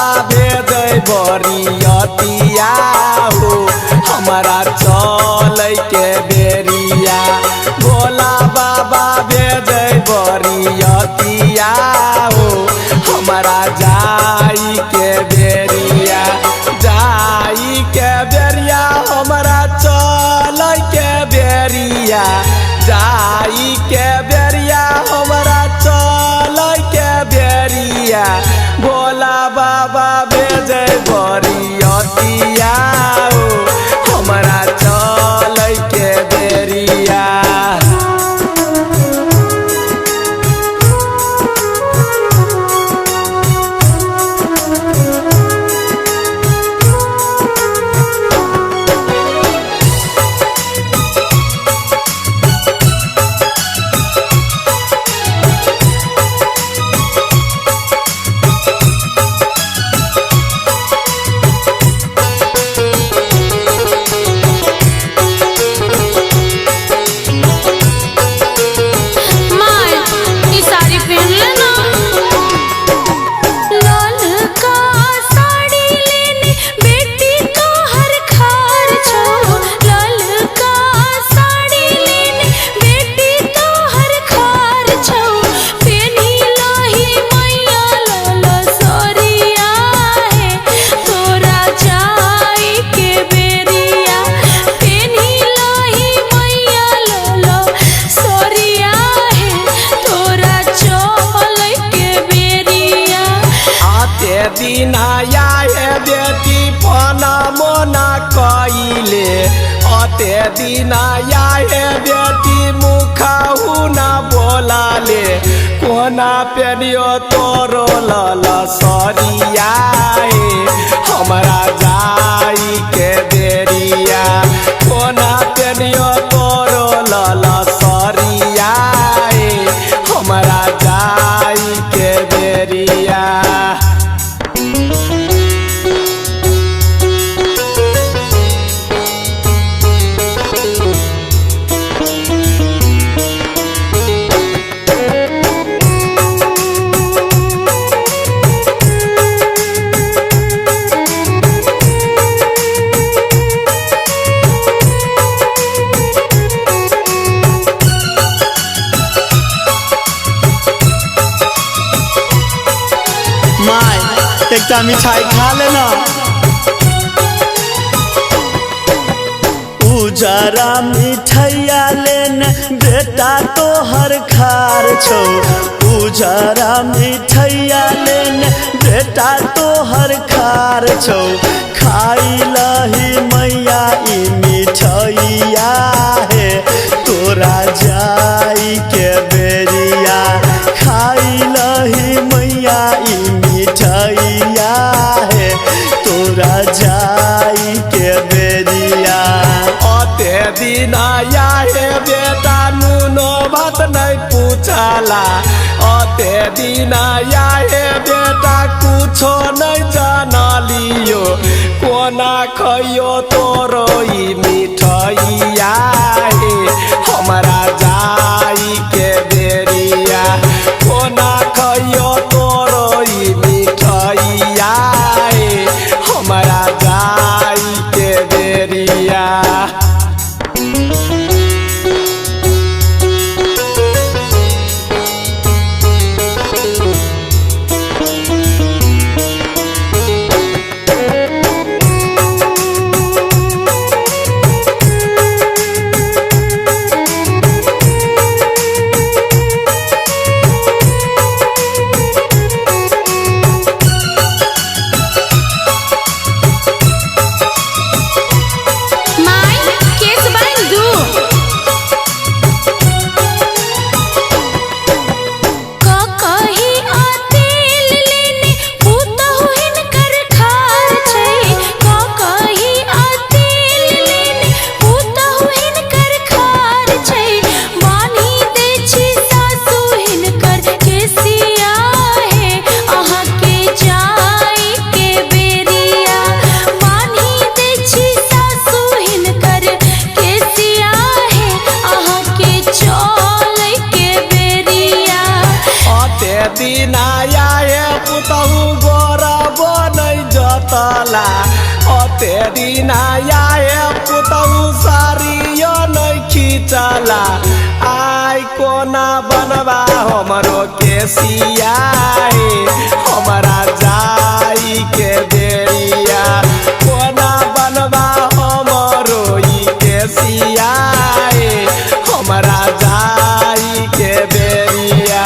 बाबा भेजै बरियतिया हो हमारा चलै के बेरिया भोला बाबा भेजै बरियतिया हो हमारा जाई के बेरिया हमारा चलै के बेरिया जाई के बेरिया हमारा चलै के बेरिया भोला बाबा भेजै बरियतिया हो हमारा चलै के बेरिया। दिना आए बेटी पना मोना कइले अते दिना आए बेटी मुखाहु ना बोलाले कोना पेनियो तोरो लल सरिया हमारा जाई के बेरिया कोना पेनियो तोरो लल सरिया हमारा जाई के बेरिया। एकटा मिठाई खा लेना उजरा मिठाइया लेने बेटा तो हर खार छो उजरा मिठाइया लेने बेटा तो हर खार छो खाई लही मैया ई मिठाइया है तोरा जाई के बेरिया खाई लही मैया ई मिठाइया है तोरा जाई के बेरिया। अते दिन आए बेटा नुनो बात नहीं पूछला अते दिन आए बेटा कुछो नहीं जानलियो कोना खइयो तोरो ई मिठाइया हमारा जाई के बेरिया कोना खइयो तोरो ई मिठाइया हमारा जाई के बेरिया। दिन आए पुतहु गोरा बन तला अते दिन आए पुतौ सारियो नै खिचला आई कोना बनवा हमरो केसिया हमारा जाई के देरिया कोना बनवा हमरो ई केसिया हमारा जाई के बेरिया